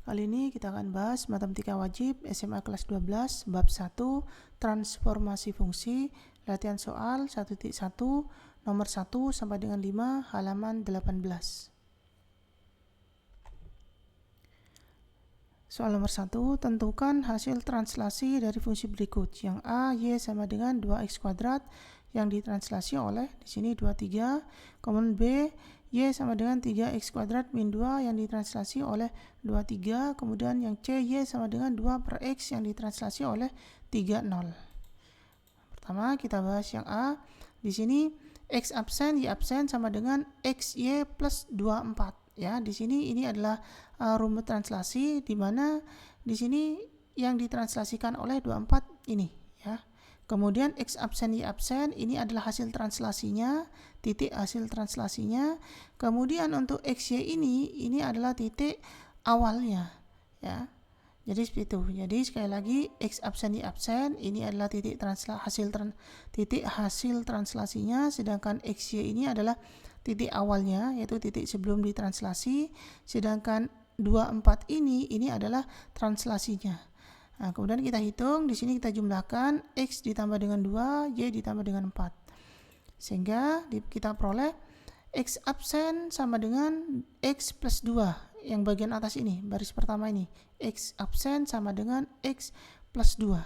Kali ini kita akan bahas Matematika Wajib SMA kelas 12 bab 1 Transformasi Fungsi, latihan soal 1.1 nomor 1 sampai dengan 5 halaman 18. Soal nomor 1, tentukan hasil translasi dari fungsi berikut. Yang A, Y sama dengan 2x kuadrat yang ditranslasi oleh di sini 23. Kemudian B, Y sama dengan 3x kuadrat min 2 yang ditranslasi oleh 23. Kemudian yang C, Y sama dengan 2 per X yang ditranslasi oleh 30. Pertama kita bahas yang A. Di sini X absen, Y absen sama dengan XY plus 24. Ya, di sini ini adalah rumus translasi di mana di sini yang ditranslasikan oleh 24 ini ya. Kemudian X absen Y absen ini adalah hasil translasinya, titik hasil translasinya. Kemudian untuk XY ini adalah titik awalnya ya. Jadi seperti itu. Jadi sekali lagi X absen Y absen ini adalah titik hasil translasinya, sedangkan XY ini adalah titik awalnya, yaitu titik sebelum ditranslasi, sedangkan 24 ini adalah translasinya. Nah, kemudian kita hitung, di sini kita jumlahkan X ditambah dengan 2, Y ditambah dengan 4. Sehingga kita peroleh X absen sama dengan X plus 2. Yang bagian atas ini, baris pertama ini. X absen sama dengan X plus 2.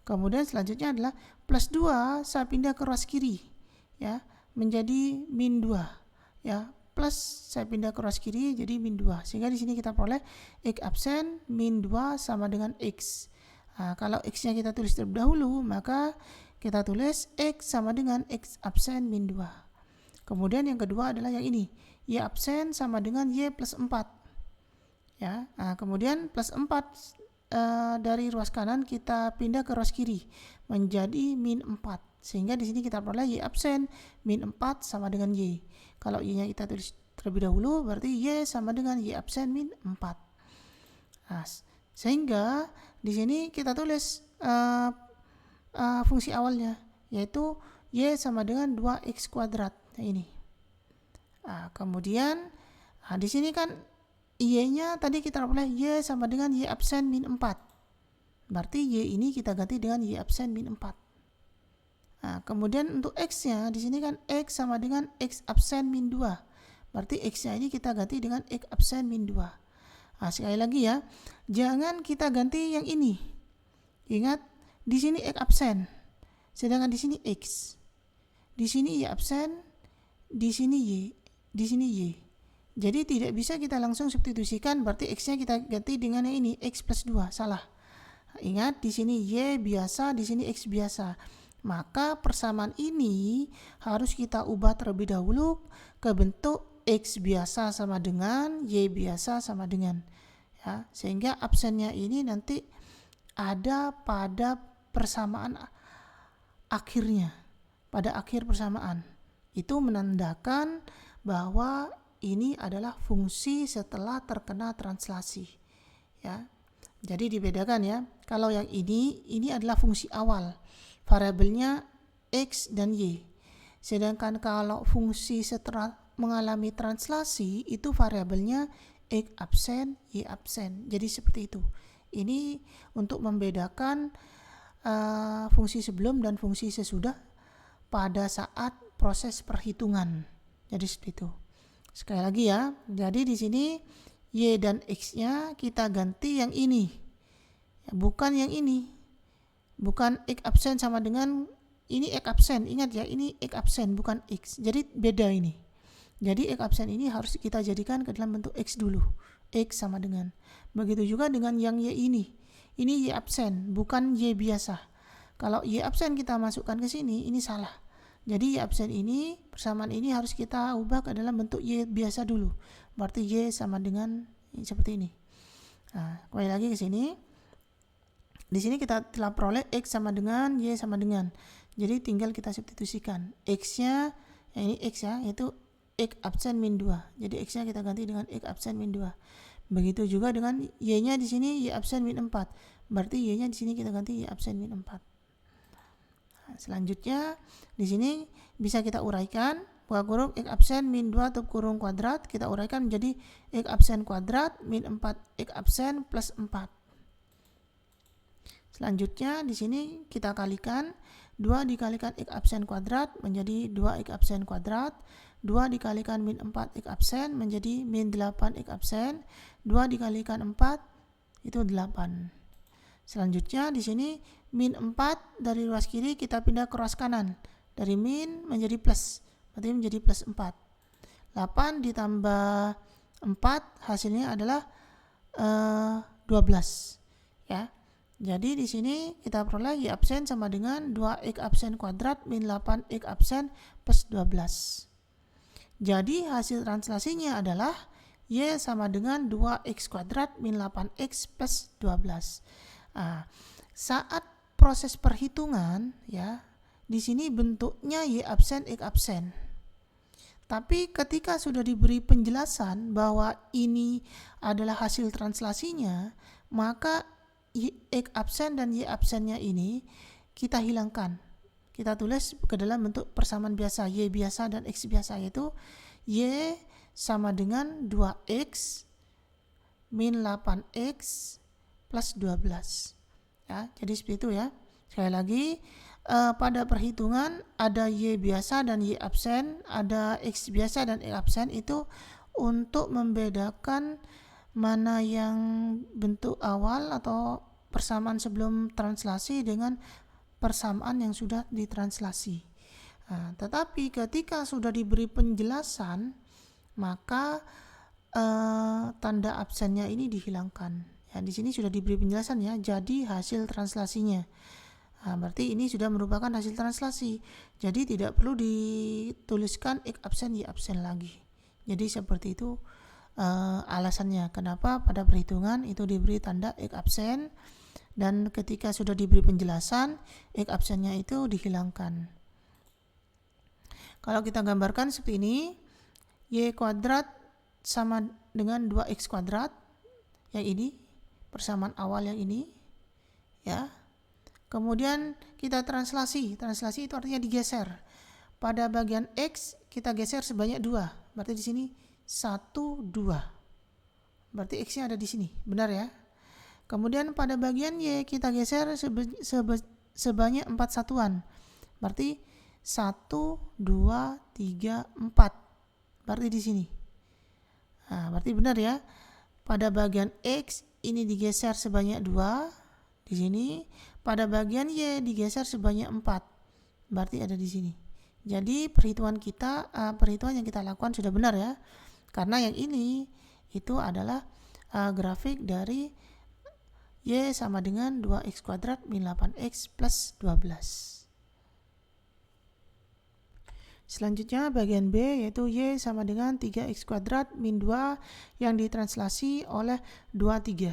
Kemudian selanjutnya adalah plus 2 saya pindah ke ruas kiri ya, menjadi min 2. Ya, plus saya pindah ke ruas kiri jadi min 2. Sehingga di sini kita peroleh X absen min 2 sama dengan X. Nah, kalau X-nya kita tulis terlebih dahulu, maka kita tulis X sama dengan X absen min 2. Kemudian yang kedua adalah yang ini. Y absen sama dengan Y plus 4. Ya, nah, kemudian plus 4 dari ruas kanan kita pindah ke ruas kiri menjadi min 4. Sehingga di sini kita peroleh Y absen min 4 sama dengan Y. Kalau Y-nya kita tulis terlebih dahulu, berarti Y sama dengan Y absen min 4. Nah, sehingga di sini kita tulis fungsi awalnya, yaitu Y sama dengan 2x kuadrat. Nah, ini. Nah, kemudian di sini kan Y-nya tadi kita peroleh Y sama dengan Y absen min 4. Berarti Y ini kita ganti dengan Y absen min 4. Nah, kemudian untuk X-nya di sini kan X sama dengan X absen min 2. Berarti X-nya ini kita ganti dengan X absen min 2. Nah, sekali lagi ya, jangan kita ganti yang ini. Ingat, di sini X absen, sedangkan di sini X. Di sini Y absen, di sini Y, di sini Y. Jadi tidak bisa kita langsung substitusikan, berarti X-nya kita ganti dengan yang ini, X plus 2. Salah. Ingat, di sini Y biasa, di sini X biasa. Maka persamaan ini harus kita ubah terlebih dahulu ke bentuk X biasa sama dengan Y biasa sama dengan ya, sehingga absennya ini nanti ada pada persamaan akhirnya, pada akhir persamaan. Itu menandakan bahwa ini adalah fungsi setelah terkena translasi ya. Jadi dibedakan ya. Kalau yang ini adalah fungsi awal, variabelnya X dan Y. Sedangkan kalau fungsi setelah mengalami translasi itu variabelnya X absen, Y absen. Jadi seperti itu. Ini untuk membedakan fungsi sebelum dan fungsi sesudah pada saat proses perhitungan. Jadi seperti itu. Sekali lagi ya. Jadi di sini Y dan X-nya kita ganti yang ini. Ya, bukan yang ini. Bukan X absen sama dengan ini X absen. Ingat ya, ini X absen bukan X. Jadi beda ini. Jadi X absen ini harus kita jadikan ke dalam bentuk X dulu. X sama dengan. Begitu juga dengan yang Y ini. Ini Y absen, bukan Y biasa. Kalau Y absen kita masukkan ke sini, ini salah. Jadi Y absen ini, persamaan ini harus kita ubah ke dalam bentuk Y biasa dulu. Berarti Y sama dengan seperti ini. Nah, kembali lagi ke sini. Di sini kita telah peroleh X sama dengan Y sama dengan. Jadi tinggal kita substitusikan. X-nya, ini X ya, yaitu X absen min 2. Jadi X-nya kita ganti dengan X absen min 2. Begitu juga dengan Y-nya di sini Y absen min 4. Berarti Y-nya di sini kita ganti Y absen min 4. Nah, selanjutnya di sini bisa kita uraikan buka kurung X absen min 2 tutup kurung kuadrat, kita uraikan menjadi X absen kuadrat min 4 X absen plus 4. Selanjutnya di sini kita kalikan 2 dikalikan X absen kuadrat menjadi 2 X absen kuadrat, 2 dikalikan min 4 X absen menjadi min 8 X absen, 2 dikalikan 4 itu 8. Selanjutnya di sini min 4 dari ruas kiri kita pindah ke ruas kanan, dari min menjadi plus, berarti menjadi plus 4. 8 ditambah 4 hasilnya adalah 12 ya. Jadi di sini kita peroleh Y absen sama dengan 2X absen kuadrat min 8X absen plus 12. Jadi hasil translasinya adalah Y sama dengan 2X kuadrat min 8X plus 12. Nah, saat proses perhitungan ya, di sini bentuknya Y absen X absen. Tapi ketika sudah diberi penjelasan bahwa ini adalah hasil translasinya, maka X absen dan Y absennya ini kita hilangkan. Kita tulis ke dalam bentuk persamaan biasa, Y biasa dan X biasa, yaitu Y sama dengan 2X min 8X plus 12. Ya, jadi seperti itu ya. Sekali lagi, pada perhitungan ada Y biasa dan Y absen, ada X biasa dan X absen, itu untuk membedakan mana yang bentuk awal atau persamaan sebelum translasi dengan persamaan yang sudah ditranslasi. Nah, tetapi ketika sudah diberi penjelasan, maka tanda absennya ini dihilangkan. Ya, di sini sudah diberi penjelasan ya, jadi hasil translasinya. Nah, berarti ini sudah merupakan hasil translasi. Jadi tidak perlu dituliskan X absen Y absen lagi. Jadi seperti itu alasannya kenapa pada perhitungan itu diberi tanda X absen, dan ketika sudah diberi penjelasan X absennya itu dihilangkan. Kalau kita gambarkan seperti ini, Y kuadrat sama dengan 2X kuadrat, yang ini persamaan awal yang ini ya. Kemudian kita translasi itu artinya digeser. Pada bagian X kita geser sebanyak 2, berarti di sini 1, 2. Berarti X-nya ada di sini, benar ya? Kemudian pada bagian Y kita geser sebanyak 4 satuan. Berarti 1, 2, 3, 4. Berarti di sini. Nah, berarti benar ya? Pada bagian X ini digeser sebanyak 2 di sini. Pada bagian Y digeser sebanyak 4. Berarti ada di sini. Jadi perhitungan yang kita lakukan sudah benar ya. Karena yang ini itu adalah grafik dari Y sama dengan 2X kuadrat min 8X plus 12. Selanjutnya bagian B, yaitu Y sama dengan 3X kuadrat min 2 yang ditranslasi oleh 23.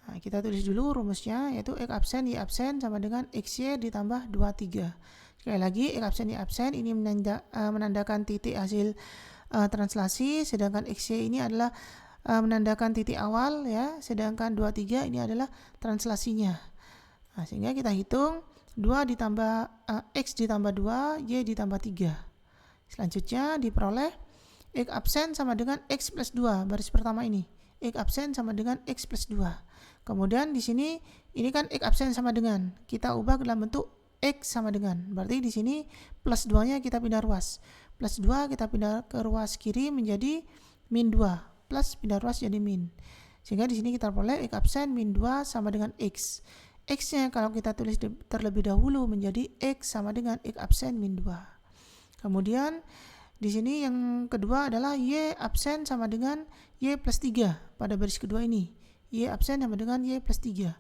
Nah, kita tulis dulu rumusnya, yaitu X absen Y absen sama dengan XY ditambah 23. Sekali lagi, X absen Y absen ini menandakan titik hasil translasi, sedangkan XY ini adalah menandakan titik awal ya, sedangkan 23 ini adalah translasinya. Nah, sehingga kita hitung 2 ditambah X ditambah 2, Y ditambah 3. Selanjutnya diperoleh X absen sama dengan X plus 2, baris pertama ini. X absen sama dengan X plus 2. Kemudian di sini ini kan X absen sama dengan, kita ubah dalam bentuk X sama dengan. Berarti di sini plus 2-nya kita pindah ruas. Plus 2 kita pindah ke ruas kiri menjadi min 2. Plus pindah ruas jadi min. Sehingga di sini kita peroleh X absen min 2 sama dengan X. X-nya kalau kita tulis terlebih dahulu menjadi X sama dengan X absen min 2. Kemudian di sini yang kedua adalah Y absen sama dengan Y plus 3 pada baris kedua ini. Y absen sama dengan Y plus 3.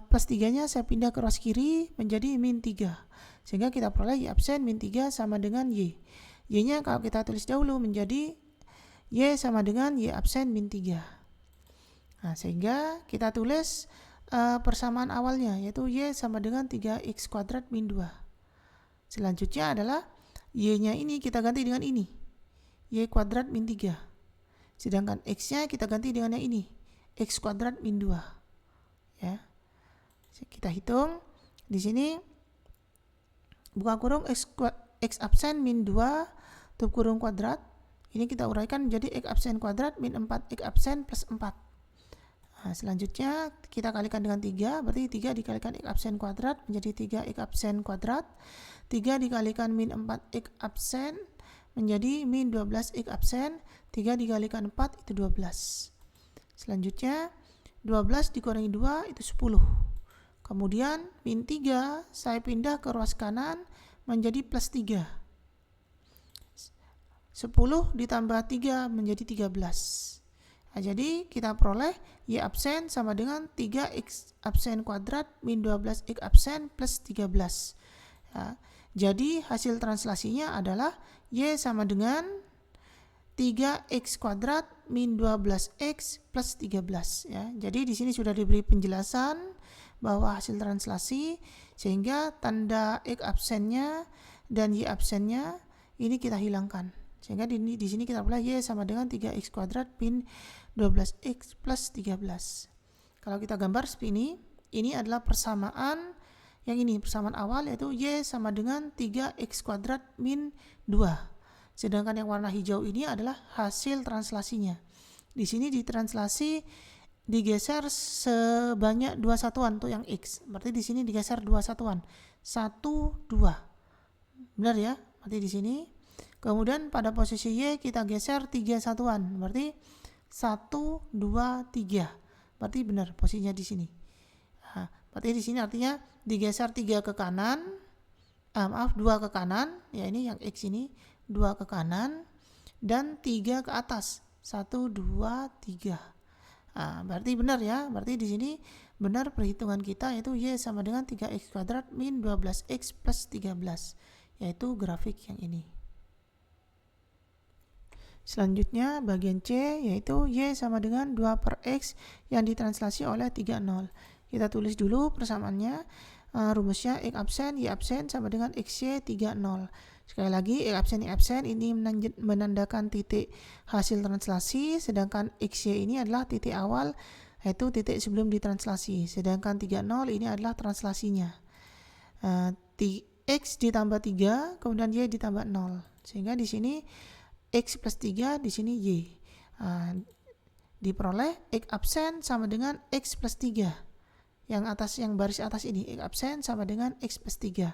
Plus 3-nya saya pindah ke ruas kiri menjadi min 3. Sehingga kita peroleh Y absen min 3 sama dengan Y. Y-nya kalau kita tulis dahulu menjadi Y sama dengan Y absen min 3. Nah, sehingga kita tulis persamaan awalnya, yaitu Y sama dengan 3X kuadrat min 2. Selanjutnya adalah Y-nya ini kita ganti dengan ini, Y kuadrat min 3. Sedangkan X-nya kita ganti dengan yang ini, X kuadrat min 2. Ya. Kita hitung di sini buka kurung X absen min 2 tutup kurung kuadrat. Ini kita uraikan menjadi X absen kuadrat min 4 X absen plus 4. Nah, selanjutnya kita kalikan dengan 3, berarti 3 dikalikan X absen kuadrat menjadi 3 X absen kuadrat. 3 dikalikan min 4 X absen menjadi min 12 X absen. 3 dikalikan 4 itu 12. Selanjutnya 12 dikurangi 2 itu 10. Kemudian min 3 saya pindah ke ruas kanan menjadi plus 3. 10 ditambah 3 menjadi 13. Nah, jadi kita peroleh Y absen sama dengan 3X absen kuadrat min 12X absen plus 13. Ya, jadi hasil translasinya adalah Y sama dengan 3X kuadrat min 12X plus 13. Ya, jadi di sini sudah diberi penjelasan bahwa hasil translasi, sehingga tanda X absennya dan Y absennya ini kita hilangkan. Sehingga di sini kita boleh Y sama dengan 3X kuadrat min 12X plus 13. Kalau kita gambar seperti ini adalah persamaan yang ini, persamaan awal, yaitu Y sama dengan 3X kuadrat min 2. Sedangkan yang warna hijau ini adalah hasil translasinya. Di sini ditranslasi digeser sebanyak 2 satuan untuk yang X. Berarti di sini digeser 2 satuan. 1, 2. Benar ya? Berarti di sini. Kemudian pada posisi Y kita geser 3 satuan. Berarti 1, 2, 3. Berarti benar posisinya di sini. Nah, berarti di sini artinya digeser 3 ke kanan. 2 ke kanan. Ya, ini yang X ini 2 ke kanan dan 3 ke atas. 1, 2, 3. Nah, berarti benar ya. Berarti di sini benar perhitungan kita, yaitu Y sama dengan 3X kuadrat min 12X plus 13. Yaitu grafik yang ini. Selanjutnya bagian C, yaitu Y sama dengan 2 per X yang ditranslasi oleh 30. Kita tulis dulu persamaannya. Rumusnya X absen Y absen sama dengan XY 30. Sekali lagi, X absen Y absen ini menandakan titik hasil translasi, sedangkan XY ini adalah titik awal, yaitu titik sebelum ditranslasi. Sedangkan 30 ini adalah translasinya. X ditambah 3, kemudian Y ditambah 0. Sehingga di sini X plus 3, di sini Y. Diperoleh X absen sama dengan X plus 3. Yang atas, yang baris atas ini, X absen sama dengan X plus 3.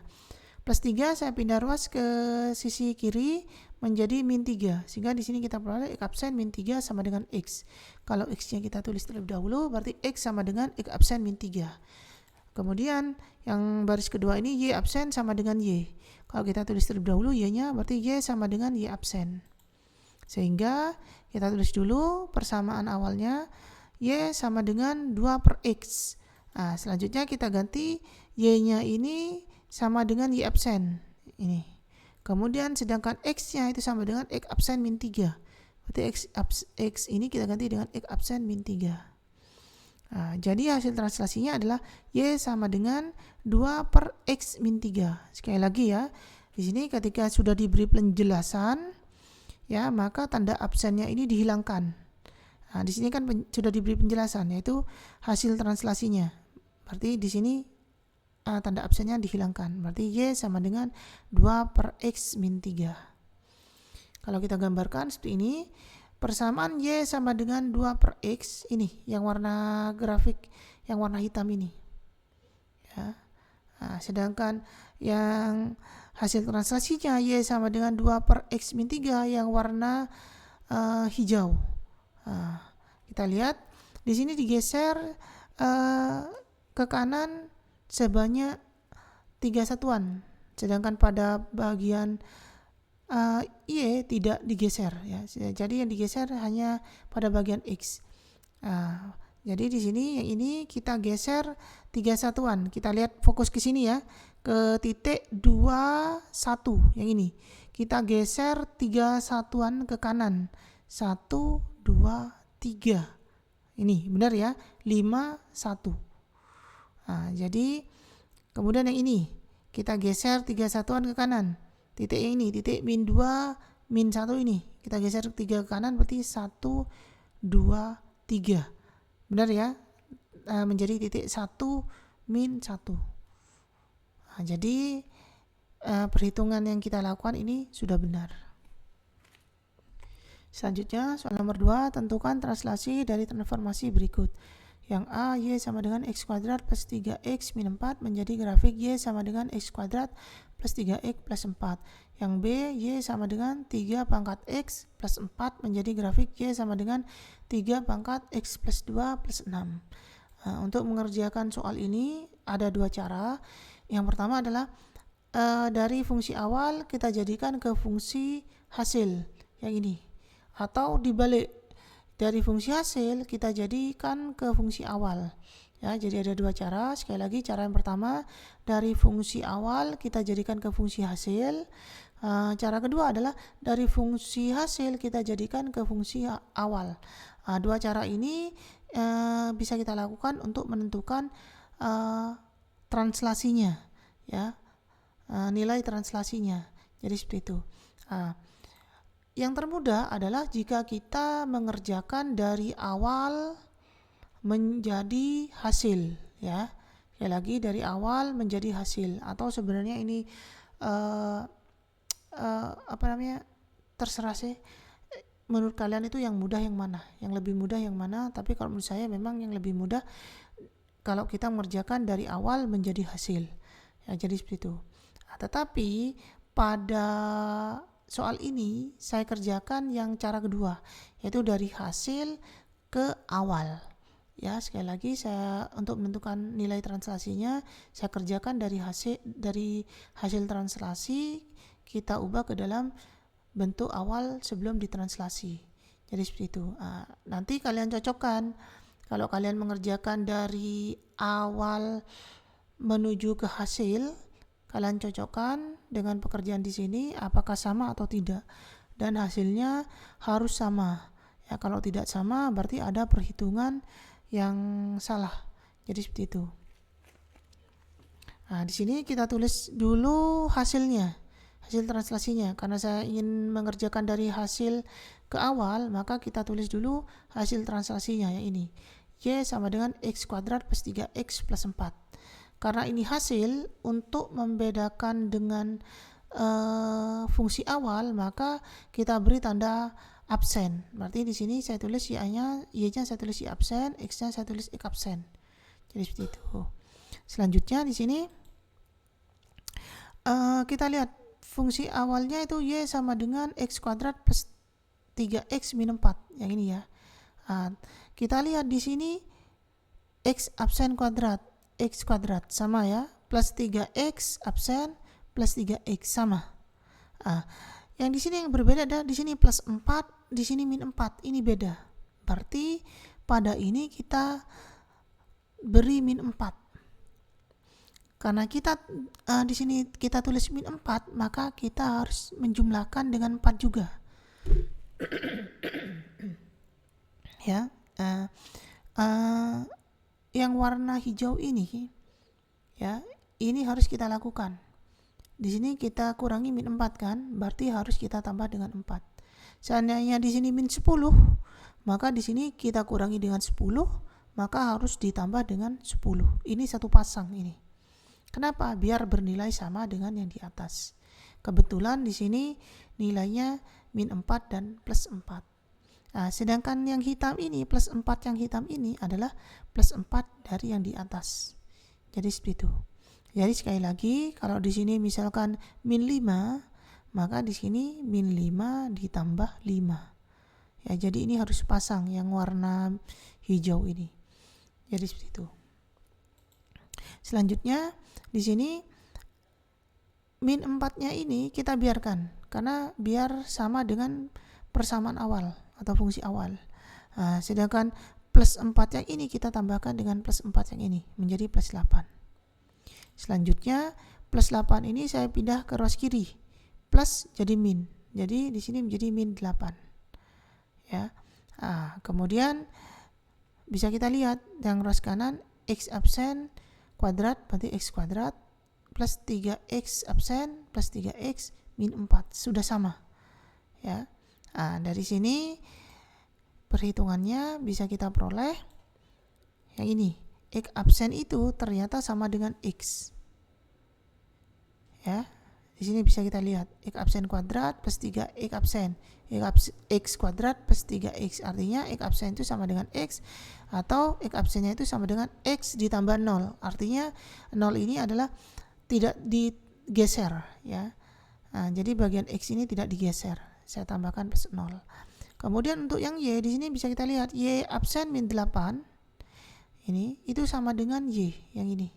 Plus 3 saya pindah ruas ke sisi kiri menjadi min 3. Sehingga di sini kita peroleh X absen min 3 sama dengan X. Kalau X-nya kita tulis terlebih dahulu, berarti X sama dengan X absen min 3. Kemudian yang baris kedua ini Y absen sama dengan Y. Kalau kita tulis terlebih dahulu Y-nya, berarti Y sama dengan Y absen. Sehingga kita tulis dulu persamaan awalnya Y sama dengan 2 per X. Nah, selanjutnya kita ganti Y-nya ini sama dengan Y absen. Ini. Kemudian sedangkan X-nya itu sama dengan X absen min 3. Berarti X ini kita ganti dengan X absen min 3. Nah, jadi hasil translasinya adalah Y sama dengan 2 per X min 3. Sekali lagi ya, di sini ketika sudah diberi penjelasan, ya, maka tanda absennya ini dihilangkan. Nah, di sini kan sudah diberi penjelasan, yaitu hasil translasinya. Berarti di sini tanda absennya dihilangkan. Berarti Y sama dengan 2 per X min 3. Kalau kita gambarkan seperti ini, persamaan Y sama dengan 2 per X, ini yang warna grafik, yang warna hitam ini. Ya. Nah, sedangkan yang hasil translasinya Y sama dengan 2 per X min 3 yang warna hijau. Nah, kita lihat di sini digeser ke kanan sebanyak 3 satuan. Sedangkan pada bagian Y tidak digeser ya. Jadi yang digeser hanya pada bagian X. Jadi di sini yang ini kita geser 3 satuan. Kita lihat fokus ke sini ya. Ke titik 2, 1 yang ini. Kita geser 3 satuan ke kanan. 1, 2, 3. Ini benar ya. 5, 1. Nah, jadi kemudian yang ini kita geser 3 satuan ke kanan. Titik ini, titik min 2, min 1 ini. Kita geser 3 ke kanan berarti 1, 2, 3. Benar ya? Menjadi titik 1, min 1. Nah, jadi perhitungan yang kita lakukan ini sudah benar. Selanjutnya, soal nomor 2, tentukan translasi dari transformasi berikut. Yang A, Y sama dengan X kuadrat plus 3X min 4 menjadi grafik Y sama dengan X kuadrat plus 3X plus 4. Yang B, Y sama dengan 3 pangkat X plus 4 menjadi grafik Y sama dengan 3 pangkat X plus 2 plus 6. Untuk mengerjakan soal ini ada dua cara. Yang pertama adalah dari fungsi awal kita jadikan ke fungsi hasil, yang ini. Atau dibalik, dari fungsi hasil kita jadikan ke fungsi awal. Ya, jadi ada dua cara. Sekali lagi, cara yang pertama dari fungsi awal kita jadikan ke fungsi hasil. Cara kedua adalah dari fungsi hasil kita jadikan ke fungsi awal. Dua cara ini bisa kita lakukan untuk menentukan translasinya, ya, nilai translasinya. Jadi seperti itu. Yang termudah adalah jika kita mengerjakan dari awal menjadi hasil, ya. Sekali lagi, dari awal menjadi hasil, atau sebenarnya ini terserah sih. Menurut kalian itu yang mudah yang mana? Yang lebih mudah yang mana? Tapi kalau menurut saya memang yang lebih mudah kalau kita mengerjakan dari awal menjadi hasil. Ya, jadi seperti itu. Tetapi pada soal ini saya kerjakan yang cara kedua, yaitu dari hasil ke awal. Ya, sekali lagi saya untuk menentukan nilai translasinya saya kerjakan dari hasil translasi kita ubah ke dalam bentuk awal sebelum ditranslasi. Jadi seperti itu. Nanti kalian cocokkan. Kalau kalian mengerjakan dari awal menuju ke hasil, kalian cocokkan dengan pekerjaan di sini apakah sama atau tidak, dan hasilnya harus sama. Ya, kalau tidak sama berarti ada perhitungan yang salah. Jadi seperti itu. Di sini kita tulis dulu hasilnya, hasil translasinya. Karena saya ingin mengerjakan dari hasil ke awal, maka kita tulis dulu hasil translasinya, yang ini. Y sama dengan X kuadrat plus 3X plus 4. Karena ini hasil, untuk membedakan dengan fungsi awal, maka kita beri tanda absen. Berarti di sini saya tulis Y-nya saya tulis Y absen, X-nya saya tulis X absen. Jadi seperti itu. Selanjutnya di sini kita lihat fungsi awalnya itu Y sama dengan X kuadrat plus 3X min 4. Yang ini ya. Kita lihat di sini X absen kuadrat, X kuadrat sama ya, plus 3X absen plus 3X sama. Yang di sini yang berbeda adalah di sini plus 4, di sini min 4. Ini beda. Berarti pada ini kita beri min 4. Karena kita di sini kita tulis min 4, maka kita harus menjumlahkan dengan 4 juga. Ya. Yang warna hijau ini, ya, ini harus kita lakukan. Di sini kita kurangi min 4 kan, berarti harus kita tambah dengan 4. Seandainya di sini min 10, maka di sini kita kurangi dengan 10, maka harus ditambah dengan 10. Ini satu pasang ini. Kenapa? Biar bernilai sama dengan yang di atas. Kebetulan di sini nilainya min 4 dan plus 4. Sedangkan yang hitam ini, plus 4 yang hitam ini adalah plus 4 dari yang di atas. Jadi seperti itu. Jadi sekali lagi, kalau di sini misalkan min 5, maka di sini min 5 ditambah 5. Ya, jadi ini harus pasang yang warna hijau ini. Jadi seperti itu. Selanjutnya di sini min 4-nya ini kita biarkan, karena biar sama dengan persamaan awal atau fungsi awal. Sedangkan plus 4 yang ini kita tambahkan dengan plus 4 yang ini menjadi plus 8. Selanjutnya plus 8 ini saya pindah ke ruas kiri, plus jadi min. Jadi di sini menjadi min 8. Ya. Kemudian bisa kita lihat yang ruas kanan X absen kuadrat berarti X kuadrat plus 3X absen plus 3X min 4 sudah sama. Ya. Dari sini perhitungannya bisa kita peroleh yang ini. X absen itu ternyata sama dengan X. Ya. Di sini bisa kita lihat X absen kuadrat plus 3X absen. X kuadrat plus 3X. Artinya X absen itu sama dengan X, atau X absennya itu sama dengan X ditambah 0. Artinya 0 ini adalah tidak digeser, ya. Nah, jadi bagian X ini tidak digeser. Saya tambahkan plus 0. Kemudian untuk yang Y, di sini bisa kita lihat Y absen min 8. Ini itu sama dengan Y yang ini.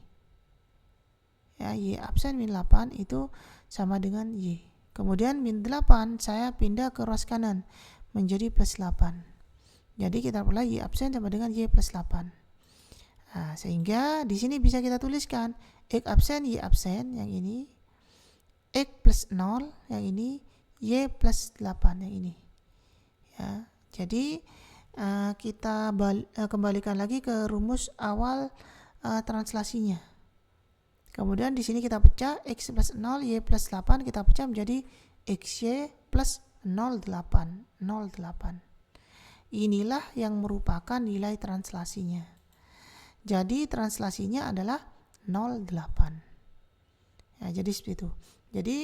Ya, Y absen min 8 itu sama dengan Y. Kemudian min 8 saya pindah ke ruas kanan menjadi plus 8. Jadi kita peroleh Y absen sama dengan Y plus 8. Nah, sehingga di sini bisa kita tuliskan X absen Y absen yang ini, X plus 0 yang ini, Y plus 8 yang ini. Ya, jadi kita kembalikan lagi ke rumus awal translasinya. Kemudian di sini kita pecah X plus 0, Y plus 8 kita pecah menjadi XY plus 08. Inilah yang merupakan nilai translasinya. Jadi translasinya adalah 08. Ya, jadi seperti itu. Jadi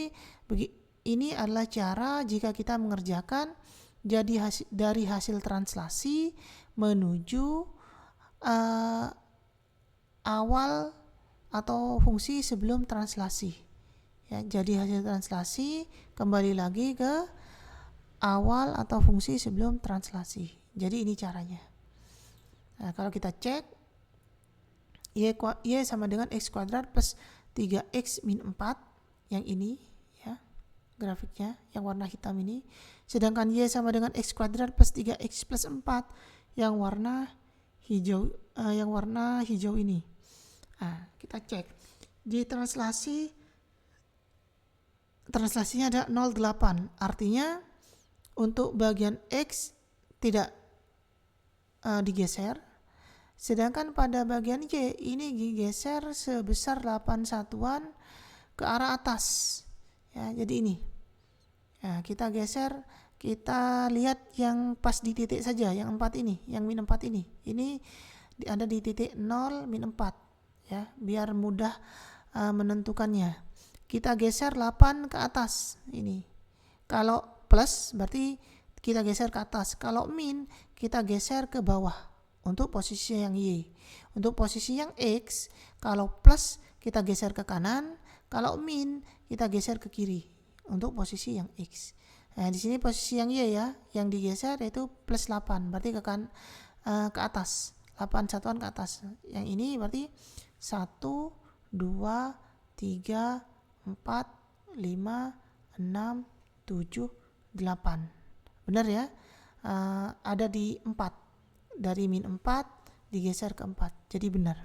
ini adalah cara jika kita mengerjakan jadi dari hasil translasi menuju awal atau fungsi sebelum translasi. Ya, jadi hasil translasi kembali lagi ke awal atau fungsi sebelum translasi. Jadi ini caranya. Nah, kalau kita cek Y sama dengan X kuadrat plus 3X min 4 yang ini, ya, grafiknya yang warna hitam ini. Sedangkan Y sama dengan X kuadrat plus 3X plus 4 yang warna hijau ini. Nah, kita cek di translasinya ada 08. Artinya untuk bagian X tidak digeser, sedangkan pada bagian Y ini digeser sebesar 8 satuan ke arah atas. Ya, jadi ini. Ya, kita geser, kita lihat yang pas di titik saja, yang 4 ini, yang min 4 ini. Ini ada di titik 0 min 4. Ya, biar mudah menentukannya. Kita geser 8 ke atas ini. Kalau plus berarti kita geser ke atas. Kalau min kita geser ke bawah untuk posisi yang Y. Untuk posisi yang X, kalau plus kita geser ke kanan, kalau min kita geser ke kiri untuk posisi yang X. Nah, di sini posisi yang Y, ya, yang digeser yaitu plus 8, berarti ke atas. 8 satuan ke atas. Yang ini berarti 1, 2, 3, 4, 5, 6, 7, 8. Benar ya? Ada di 4. Dari min 4 digeser ke 4. Jadi benar.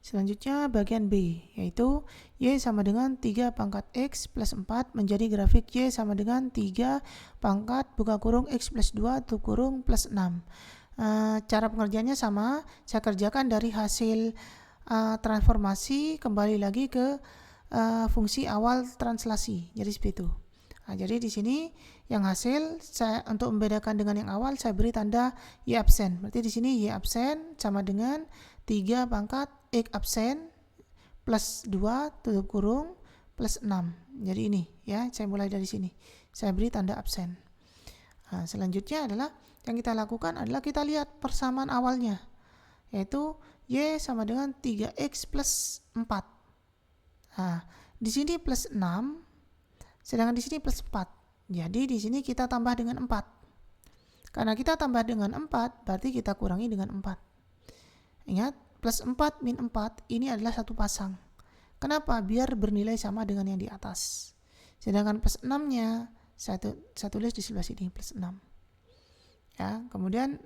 Selanjutnya bagian B, yaitu Y sama dengan 3 pangkat X plus 4 menjadi grafik Y sama dengan 3 pangkat buka kurung X plus 2 tutup kurung plus 6. Cara pengerjaannya sama, saya kerjakan dari hasil transformasi kembali lagi ke fungsi awal translasi. Jadi seperti itu. Nah, jadi di sini yang hasil saya untuk membedakan dengan yang awal saya beri tanda Y absen. Berarti di sini Y absen sama dengan 3 pangkat X absen plus 2 tutup kurung plus 6. Jadi ini, ya, saya mulai dari sini. Saya beri tanda absen. Nah, selanjutnya adalah yang kita lakukan adalah kita lihat persamaan awalnya, yaitu Y sama dengan 3X plus 4. Nah, di sini plus 6, sedangkan di sini plus 4. Jadi di sini kita tambah dengan 4. Karena kita tambah dengan 4, berarti kita kurangi dengan 4. Ingat, plus 4 min 4 ini adalah satu pasang. Kenapa? Biar bernilai sama dengan yang di atas. Sedangkan plus 6-nya saya tulis di sebelah sini plus 6. Ya, kemudian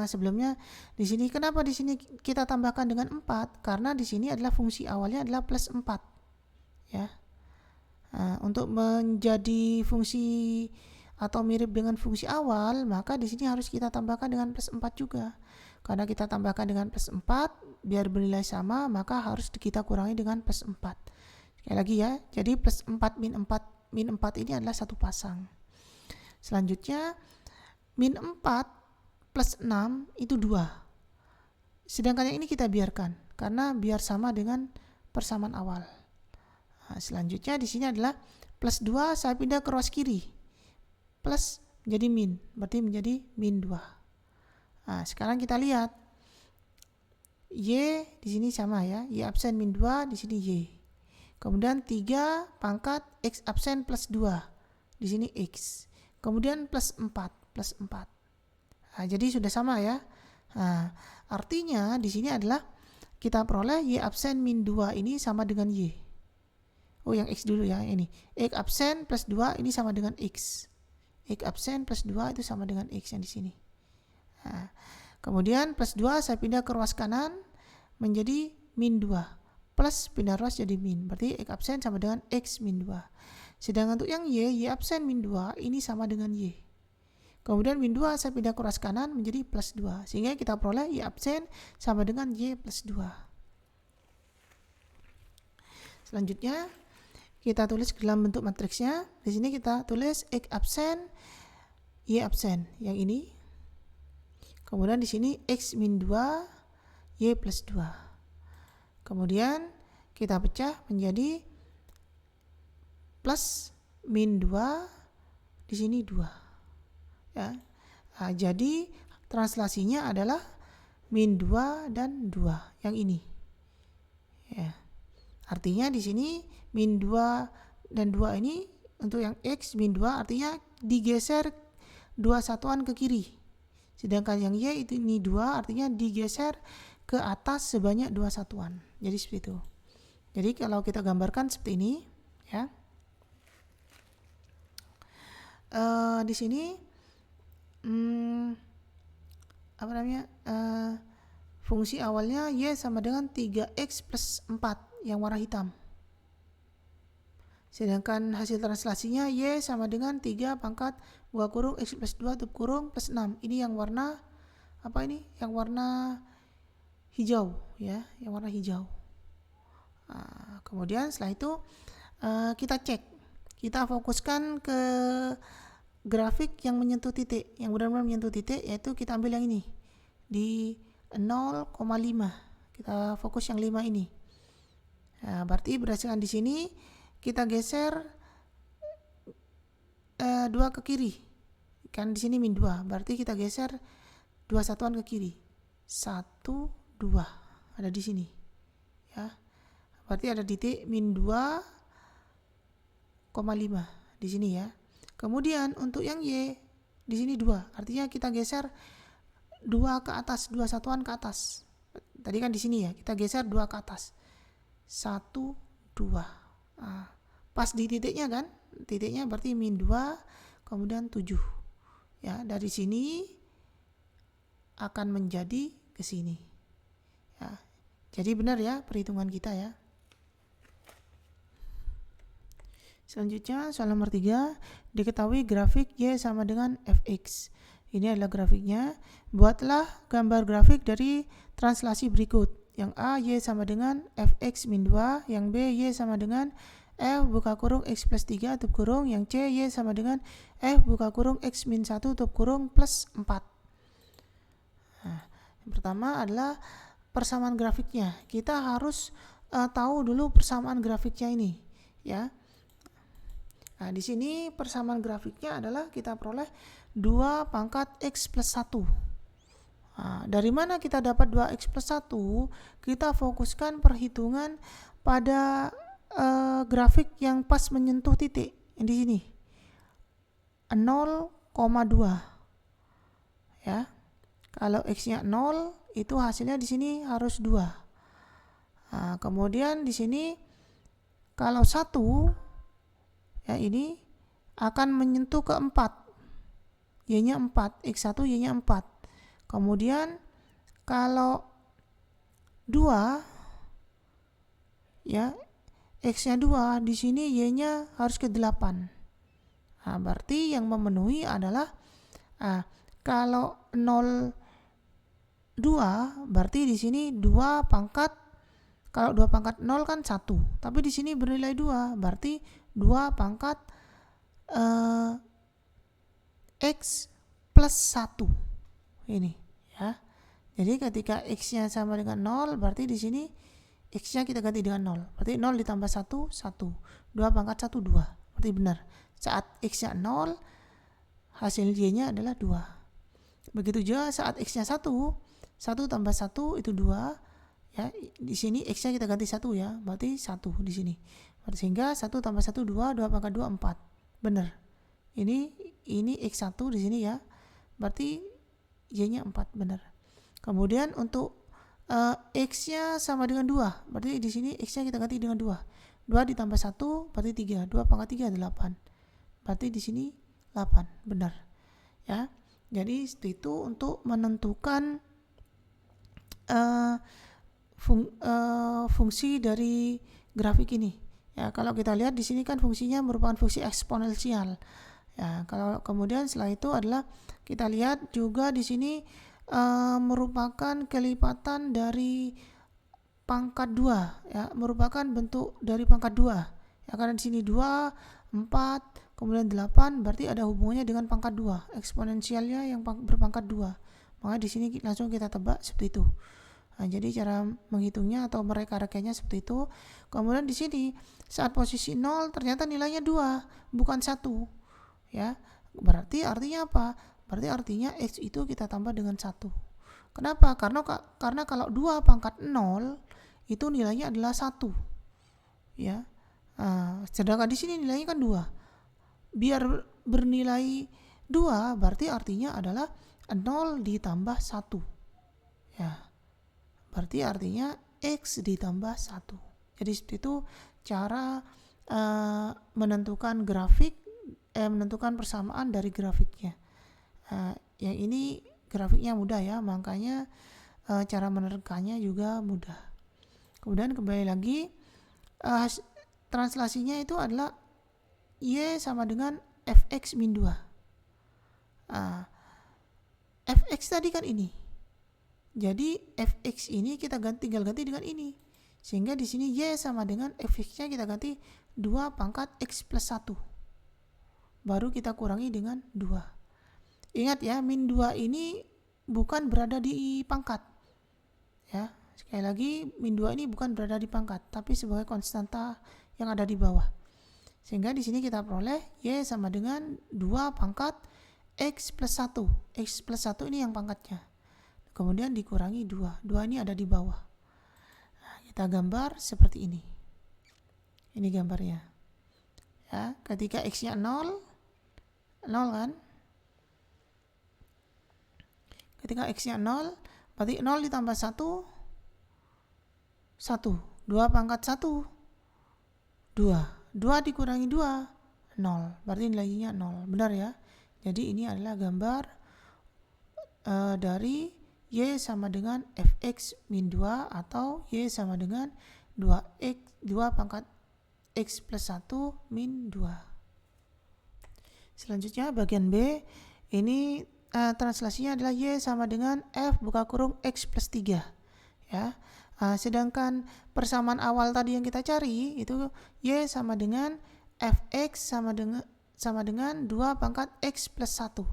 sebelumnya di sini kenapa di sini kita tambahkan dengan 4? Karena di sini adalah fungsi awalnya adalah plus 4. Ya. Untuk menjadi fungsi atau mirip dengan fungsi awal, maka di sini harus kita tambahkan dengan plus 4 juga. Karena kita tambahkan dengan plus 4 biar bernilai sama, maka harus kita kurangi dengan plus 4. Sekali lagi ya. Jadi plus 4 min 4 ini adalah satu pasang. Selanjutnya min 4 plus 6 itu 2. Sedangkan yang ini kita biarkan karena biar sama dengan persamaan awal. Selanjutnya di sini adalah plus 2 saya pindah ke ruas kiri. Plus menjadi min, berarti menjadi min 2. Sekarang kita lihat. Y di sini sama ya. Y absen min 2, di sini Y. Kemudian 3 pangkat X absen plus 2. Di sini X. Kemudian plus 4. Jadi sudah sama ya. Artinya di sini adalah kita peroleh Y absen min 2 ini sama dengan Y. Yang X dulu ya, ini. X absen plus 2 ini sama dengan X. X absen plus 2 itu sama dengan X yang di sini. Kemudian plus 2 saya pindah ke ruas kanan menjadi min 2. Plus pindah ruas jadi min. Berarti X absen sama dengan X min 2. Sedangkan untuk yang Y absen min 2 ini sama dengan Y. Kemudian min 2 saya pindah ke ruas kanan menjadi plus 2. Sehingga kita peroleh Y absen sama dengan Y plus 2. Selanjutnya kita tulis ke dalam bentuk matriksnya. Di sini kita tulis X absen, Y absen yang ini. Kemudian di sini X min 2, Y plus 2. Kemudian kita pecah menjadi plus min 2, di sini 2. Ya. Jadi translasinya adalah min 2 dan 2 yang ini. Ya. Artinya di sini min 2 dan 2 ini untuk yang X min 2 artinya digeser 2 satuan ke kiri. Sedangkan yang Y itu ini 2 artinya digeser ke atas sebanyak 2 satuan. Jadi seperti itu. Jadi kalau kita gambarkan seperti ini ya. Di sini fungsi awalnya Y sama dengan 3X plus 4 yang warna hitam. Sedangkan hasil translasinya Y sama dengan 3 pangkat buka kurung X plus 2 tutup kurung plus 6. Ini yang warna apa ini? Yang warna hijau ya, yang warna hijau. Kemudian setelah itu kita cek. Kita fokuskan ke grafik yang menyentuh titik, yang benar-benar menyentuh titik, yaitu kita ambil yang ini di 0,5. Kita fokus yang 5 ini. Berarti berdasarkan di sini kita geser 2 ke kiri. Kan di sini min 2, berarti kita geser 2 satuan ke kiri. 1, 2 ada di sini. Ya. Berarti ada titik min 2,5 di sini ya. Kemudian untuk yang Y di sini 2, artinya kita geser 2 ke atas, 2 satuan ke atas. Tadi kan di sini ya, kita geser 2 ke atas. 1, 2. Pas di titiknya kan, titiknya berarti min 2, kemudian 7. Ya, dari sini akan menjadi ke sini. Ya. Jadi benar ya perhitungan kita ya. Selanjutnya soal nomor 3, diketahui grafik Y sama dengan Fx. Ini adalah grafiknya. Buatlah gambar grafik dari translasi berikut. Yang A, Y sama dengan Fx min 2. Yang B, Y sama dengan F buka kurung X plus 3 tutup kurung. Yang C, Y sama dengan F buka kurung X min 1 tutup kurung plus 4. Yang pertama adalah persamaan grafiknya. Kita harus tahu dulu persamaan grafiknya ini. Ya. Di sini persamaan grafiknya adalah kita peroleh 2 pangkat X plus 1. Dari mana kita dapat 2X plus 1? Kita fokuskan perhitungan pada grafik yang pas menyentuh titik di sini 0,2 ya. Kalau X-nya 0 itu hasilnya di sini harus 2. Kemudian di sini kalau 1 ya ini akan menyentuh ke 4. Y-nya 4, X1 Y-nya 4. Kemudian kalau 2 ya X-nya 2, di sini Y-nya harus ke 8. Berarti yang memenuhi adalah kalau 0 2 berarti di sini 2 pangkat, kalau 2 pangkat 0 kan 1, tapi di sini bernilai 2, berarti 2 pangkat X plus 1 ini ya. Jadi ketika X-nya sama dengan 0 berarti di sini X-nya kita ganti dengan 0. Berarti 0 ditambah 1, 1. 2 pangkat 1, 2. Berarti benar. Saat X-nya 0, hasil Y-nya adalah 2. Begitu juga saat X-nya 1, 1 tambah 1 itu 2. Ya, di sini X-nya kita ganti 1 ya. Berarti 1 di sini. Sehingga 1 tambah 1, 2. 2 pangkat 2, 4. Benar. Ini X1 di sini ya. Berarti Y-nya 4. Benar. Kemudian untuk X-nya sama dengan 2. Berarti di sini X-nya kita ganti dengan 2. 2 ditambah 1 berarti 3. 2 pangkat 3 8. Berarti di sini 8. Benar. Ya. Jadi itu untuk menentukan fungsi dari grafik ini. Ya, kalau kita lihat di sini kan fungsinya merupakan fungsi eksponensial. Ya, kalau kemudian setelah itu adalah kita lihat juga di sini merupakan kelipatan dari pangkat 2 ya, merupakan bentuk dari pangkat 2 ya, karena di sini 2, 4, kemudian 8 berarti ada hubungannya dengan pangkat 2, eksponensialnya yang berpangkat 2. Maka di sini langsung kita tebak seperti itu. Nah, jadi cara menghitungnya atau mereka-rekanya seperti itu. Kemudian di sini saat posisi 0 ternyata nilainya 2 bukan 1 ya. Berarti artinya apa? Berarti artinya X itu kita tambah dengan 1. Kenapa? Karena kalau 2 pangkat 0 itu nilainya adalah 1. Ya. Sedangkan di sini nilainya kan 2. Biar bernilai 2 berarti artinya adalah 0 ditambah 1. Ya. Berarti artinya X ditambah 1. Jadi seperti itu cara menentukan menentukan persamaan dari grafiknya. Yang ini grafiknya mudah ya, makanya cara menerkannya juga mudah. Kemudian kembali lagi translasinya itu adalah Y sama dengan Fx min 2. Fx tadi kan ini. Jadi Fx ini kita tinggal ganti dengan ini. Sehingga di sini Y sama dengan Fx-nya kita ganti 2 pangkat X plus 1. Baru kita kurangi dengan 2. Ingat ya, min 2 ini bukan berada di pangkat. Ya, sekali lagi min 2 ini bukan berada di pangkat, tapi sebagai konstanta yang ada di bawah. Sehingga di sini kita peroleh Y sama dengan 2 pangkat X plus 1. X plus 1 ini yang pangkatnya. Kemudian dikurangi 2. 2 ini ada di bawah. Nah, kita gambar seperti ini. Ini gambarnya. Ya, ketika X-nya 0 kan? Ketika X-nya 0, berarti 0 ditambah 1, 1. 2 pangkat 1, 2. 2 dikurangi 2, 0. Berarti nilainya 0. Benar ya? Jadi ini adalah gambar dari Y sama dengan Fx min 2 atau Y sama dengan 2 pangkat X plus 1 min 2. Selanjutnya bagian B, ini translasinya adalah Y sama dengan F buka kurung X plus 3 ya. Sedangkan persamaan awal tadi yang kita cari itu Y sama dengan Fx sama dengan 2 pangkat X plus 1.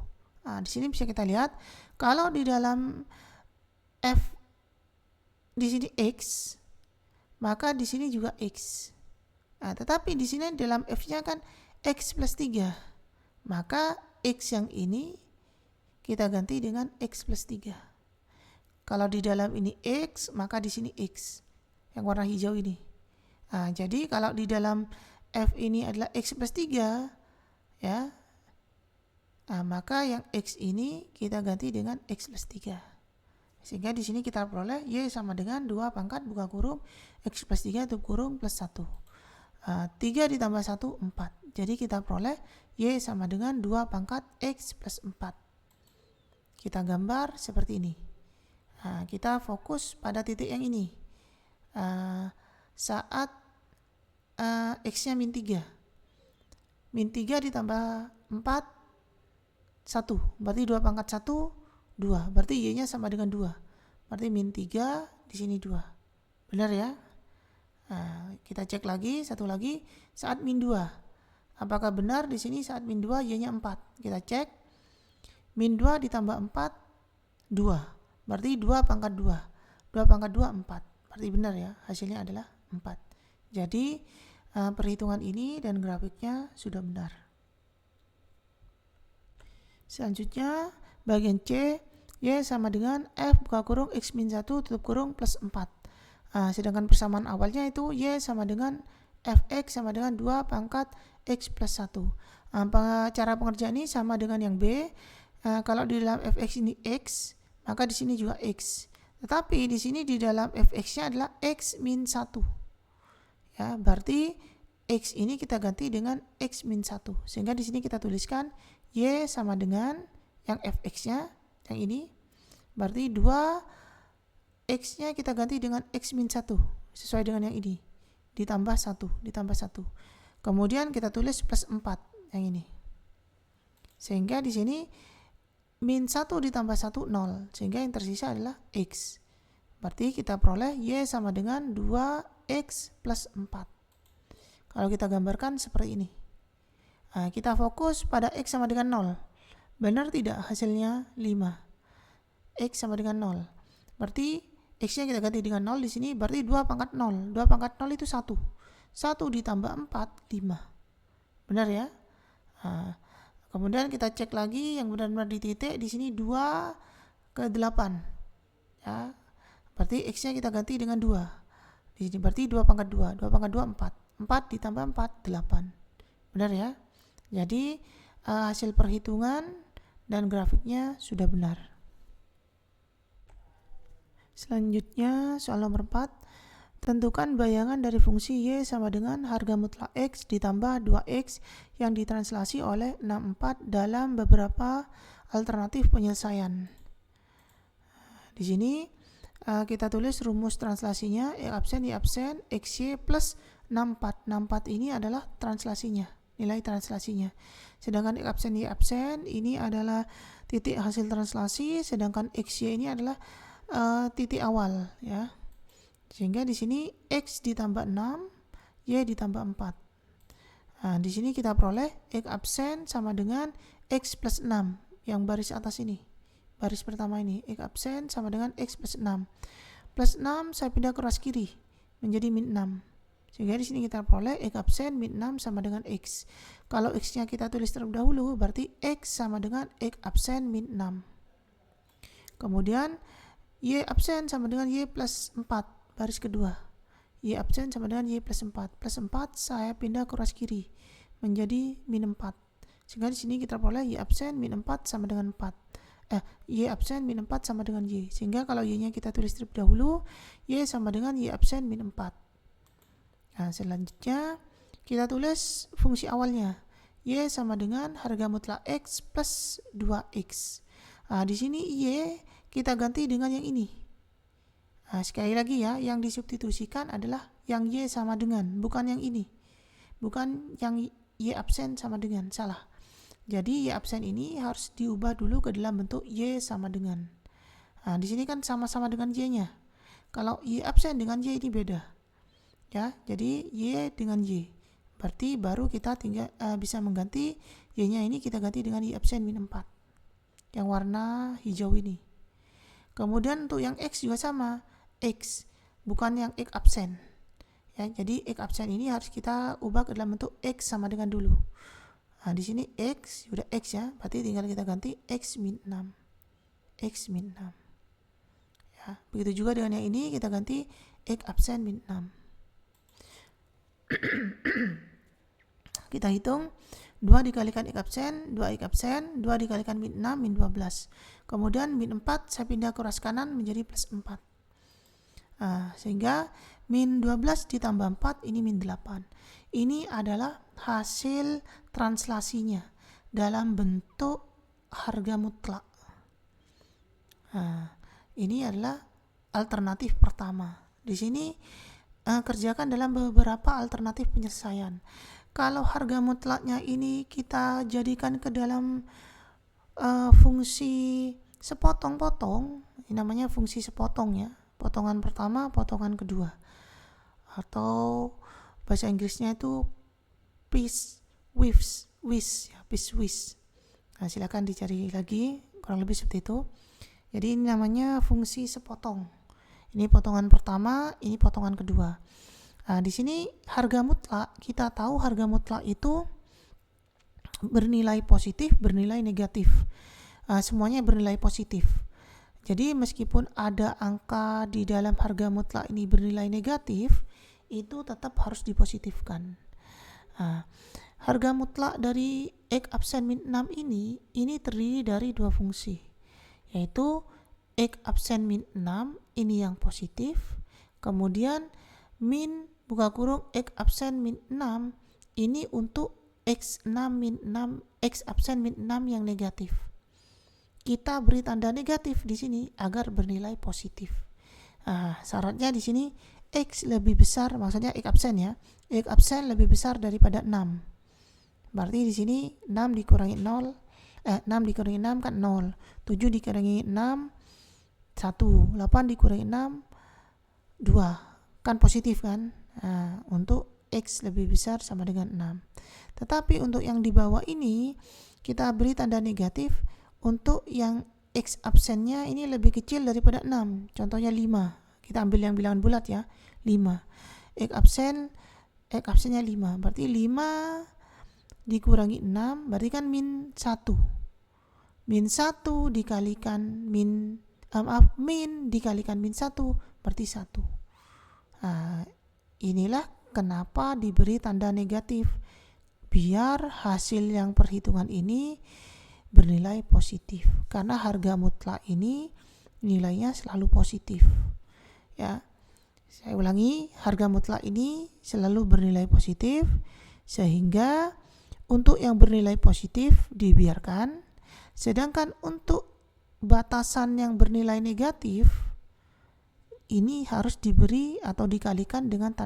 Di sini bisa kita lihat kalau di dalam F di sini X, maka di sini juga X. Tetapi di sini dalam F-nya kan X plus 3. Maka X yang ini kita ganti dengan X plus 3. Kalau di dalam ini X, maka di sini X. Yang warna hijau ini. Jadi kalau di dalam F ini adalah X plus 3, ya, maka yang X ini kita ganti dengan X plus 3. Sehingga di sini kita peroleh Y sama dengan 2 pangkat buka kurung X plus 3 tutup kurung plus 1. 3 ditambah 1, 4. Jadi kita peroleh Y sama dengan 2 pangkat X plus 4. Kita gambar seperti ini. Kita fokus pada titik yang ini. Saat X-nya min 3. Min 3 ditambah 4, 1. Berarti 2 pangkat 1, 2. Berarti Y-nya sama dengan 2. Berarti min 3, di sini 2. Benar ya? Kita cek lagi, satu lagi. Saat min 2. Apakah benar di sini saat min 2 Y-nya 4? Kita cek. Min 2 ditambah 4, 2. Berarti 2 pangkat 2. 2 pangkat 2, 4. Berarti benar ya, hasilnya adalah 4. Jadi perhitungan ini dan grafiknya sudah benar. Selanjutnya bagian C, Y sama dengan F buka kurung X min 1 tutup kurung plus 4. Sedangkan persamaan awalnya itu Y sama dengan Fx sama dengan 2 pangkat X plus 1. Cara pengerjaan ini sama dengan yang B. Kalau di dalam Fx ini X, maka di sini juga X. Tetapi di sini di dalam Fx-nya adalah X min 1. Ya, berarti X ini kita ganti dengan X min 1. Sehingga di sini kita tuliskan Y sama dengan yang Fx-nya, yang ini. Berarti 2 X-nya kita ganti dengan X min 1. Sesuai dengan yang ini. Ditambah 1. Kemudian kita tulis plus 4, yang ini. Sehingga di sini min 1 ditambah 1, 0. Sehingga yang tersisa adalah X. Berarti kita peroleh Y sama dengan 2X plus 4. Kalau kita gambarkan seperti ini. Kita fokus pada X sama dengan 0. Benar tidak hasilnya 5? X sama dengan 0. Berarti X-nya kita ganti dengan 0 di sini. Berarti 2 pangkat 0. 2 pangkat 0 itu 1. 1 ditambah 4, 5. Benar ya? Kemudian kita cek lagi yang benar-benar di titik. Di sini 2 ke 8. Ya. Berarti X-nya kita ganti dengan 2. Di sini berarti 2 pangkat 2. 2 pangkat 2, 4. 4 ditambah 4, 8. Benar ya? Jadi hasil perhitungan dan grafiknya sudah benar. Selanjutnya soal nomor 4. Tentukan bayangan dari fungsi Y sama dengan harga mutlak X ditambah 2X yang ditranslasi oleh 64 dalam beberapa alternatif penyelesaian. Di sini kita tulis rumus translasinya, Y absen, XY plus 64. 64 ini adalah translasinya, nilai translasinya. Sedangkan Y absen ini adalah titik hasil translasi, sedangkan XY ini adalah titik awal ya. Sehingga di sini X ditambah 6, Y ditambah 4. Di sini kita peroleh X absen sama dengan X plus 6 yang baris atas ini. Baris pertama ini, X absen sama dengan X plus 6. Plus 6 saya pindah ke ruas kiri menjadi min 6. Sehingga di sini kita peroleh X absen min 6 sama dengan X. Kalau X-nya kita tulis terlebih dahulu, berarti X sama dengan X absen min 6. Kemudian Y absen sama dengan Y plus 4, baris kedua. Y absen sama dengan Y plus 4. Plus 4 saya pindah ke ruas kiri menjadi min 4. Sehingga di sini kita peroleh Y absen min 4 sama dengan 4. Y absen min 4 sama dengan Y. Sehingga kalau Y-nya kita tulis terlebih dahulu, Y sama dengan Y absen min 4. Selanjutnya kita tulis fungsi awalnya. Y sama dengan harga mutlak X plus 2X. Di sini Y kita ganti dengan yang ini. Sekali lagi ya, yang disubstitusikan adalah yang Y sama dengan, bukan yang ini. Bukan yang Y absen sama dengan, salah. Jadi Y absen ini harus diubah dulu ke dalam bentuk Y sama dengan. Di sini kan sama-sama dengan Y-nya. Kalau Y absen dengan Y ini beda. Ya, jadi Y dengan Y. Berarti baru kita tinggal bisa mengganti Y-nya ini, kita ganti dengan Y absen min 4. Yang warna hijau ini. Kemudian untuk yang X juga sama. X, bukan yang X absen. Ya, jadi X absen ini harus kita ubah ke dalam bentuk X sama dengan dulu. Di sini X, sudah X ya, berarti tinggal kita ganti X min 6. X min 6. Ya, begitu juga dengan yang ini, kita ganti X absen min 6. Kita hitung 2 dikalikan X absen, 2X absen, 2 dikalikan min 6, min 12. Kemudian min 4 saya pindah ke ruas kanan menjadi plus 4. Sehingga min 12 ditambah 4 ini min 8. Ini adalah hasil translasinya dalam bentuk harga mutlak. Ini adalah alternatif pertama. Di sini kerjakan dalam beberapa alternatif penyelesaian. Kalau harga mutlaknya ini kita jadikan ke dalam fungsi sepotong-potong, ini namanya fungsi sepotong ya. Potongan pertama, potongan kedua. Atau bahasa Inggrisnya itu piece width. Silakan dicari lagi, kurang lebih seperti itu. Jadi ini namanya fungsi sepotong. Ini potongan pertama, ini potongan kedua. Nah, di sini harga mutlak, kita tahu harga mutlak itu bernilai positif, bernilai negatif. Semuanya bernilai positif. Jadi meskipun ada angka di dalam harga mutlak ini bernilai negatif, itu tetap harus dipositifkan. Harga mutlak dari X absen min 6 ini terdiri dari dua fungsi, yaitu X absen min 6 ini yang positif, kemudian min buka kurung X absen min 6 ini untuk X6 min 6, X absen min 6 yang negatif. Kita beri tanda negatif di sini agar bernilai positif. Syaratnya di sini X lebih besar, maksudnya X absen ya. X absen lebih besar daripada 6. Berarti di sini 6 dikurangi 0, 6 dikurangi 6 kan 0. 7 dikurangi 6 1, 8 dikurangi 6 2. Kan positif kan? Untuk X lebih besar sama dengan 6. Tetapi untuk yang di bawah ini kita beri tanda negatif untuk yang X absennya ini lebih kecil daripada 6. Contohnya 5. Kita ambil yang bilangan bulat ya. 5. X absennya 5. Berarti 5 dikurangi 6 berarti kan min 1. Min 1 dikalikan min dikalikan min 1 berarti 1. Inilah kenapa diberi tanda negatif, biar hasil yang perhitungan ini bernilai positif, karena harga mutlak ini nilainya selalu positif ya. Saya ulangi, harga mutlak ini selalu bernilai positif, sehingga untuk yang bernilai positif dibiarkan, sedangkan untuk batasan yang bernilai negatif ini harus diberi atau dikalikan dengan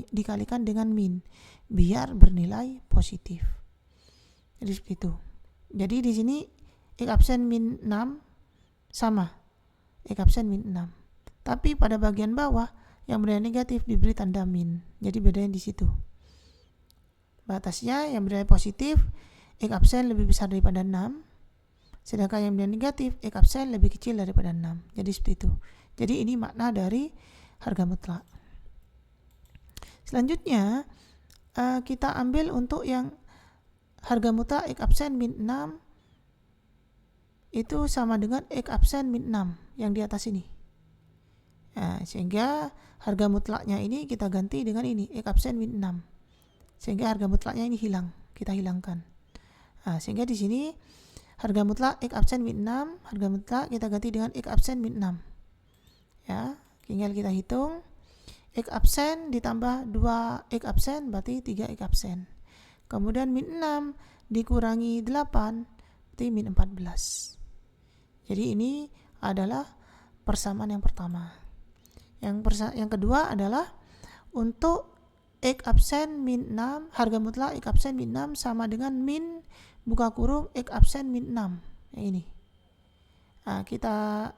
dikalikan dengan min, biar bernilai positif. Jadi seperti itu. Jadi di sini X absen min 6 sama X absen min 6. Tapi pada bagian bawah yang bernilai negatif diberi tanda min. Jadi bedanya di situ. Batasnya yang bernilai positif X absen lebih besar daripada 6. Sedangkan yang bernilai negatif X absen lebih kecil daripada 6. Jadi seperti itu. Jadi ini makna dari harga mutlak. Selanjutnya kita ambil untuk yang harga mutlak X absen min 6 itu sama dengan X absen min 6 yang di atas ini. Sehingga harga mutlaknya ini kita ganti dengan ini X absen min 6. Sehingga harga mutlaknya ini hilang, kita hilangkan. Sehingga di sini harga mutlak X absen min 6, harga mutlak kita ganti dengan X absen min 6. Ya, tinggal kita hitung X absen ditambah 2 X absen berarti 3 X absen. Kemudian min 6 dikurangi 8 berarti min 14. Jadi ini adalah persamaan yang pertama. Yang kedua adalah untuk X absen min 6, harga mutlak X absen min 6 sama dengan min buka kurung X absen min 6. Yang ini. Kita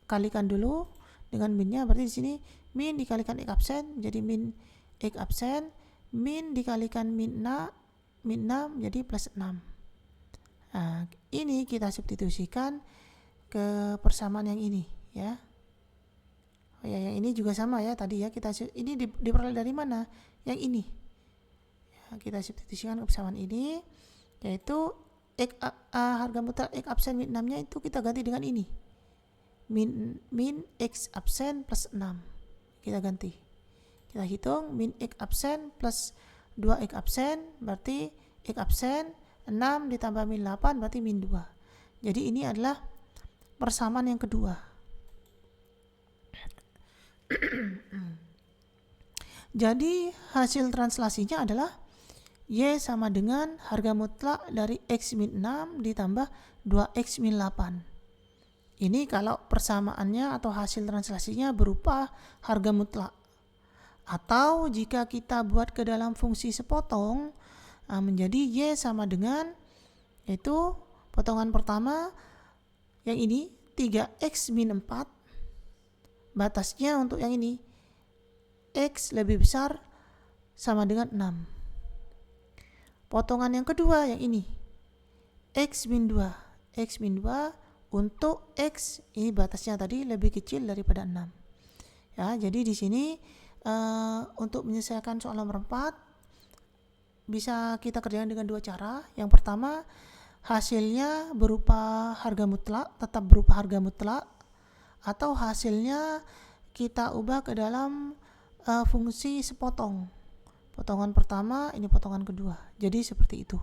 kalikan dulu dengan minnya, berarti di sini min dikalikan X absen jadi min X absen, min dikalikan min 6 jadi plus 6. Ini kita substitusikan ke persamaan yang ini ya. Yang ini juga sama ya tadi ya, kita ini diperoleh dari mana? Yang ini. Ya, kita substitusikan ke persamaan ini, yaitu harga mutlak X absen min 6-nya itu kita ganti dengan ini. Min X absen plus 6. Kita ganti. Kita hitung min X absen plus 2 X absen berarti X absen 6 ditambah min 8 berarti min 2. Jadi ini adalah persamaan yang kedua. Jadi hasil translasinya adalah Y sama dengan harga mutlak dari X min 6 ditambah 2X min 8. Ini kalau persamaannya atau hasil translasinya berupa harga mutlak. Atau jika kita buat ke dalam fungsi sepotong, menjadi Y sama dengan, yaitu potongan pertama yang ini 3X min 4. Batasnya untuk yang ini X lebih besar sama dengan 6. Potongan yang kedua yang ini X min 2. X min 2 untuk X ini batasnya tadi lebih kecil daripada 6. Ya, jadi di sini untuk menyelesaikan soal nomor 4 bisa kita kerjakan dengan dua cara. Yang pertama, hasilnya berupa harga mutlak, tetap berupa harga mutlak, atau hasilnya kita ubah ke dalam fungsi sepotong. Potongan pertama, ini potongan kedua. Jadi seperti itu.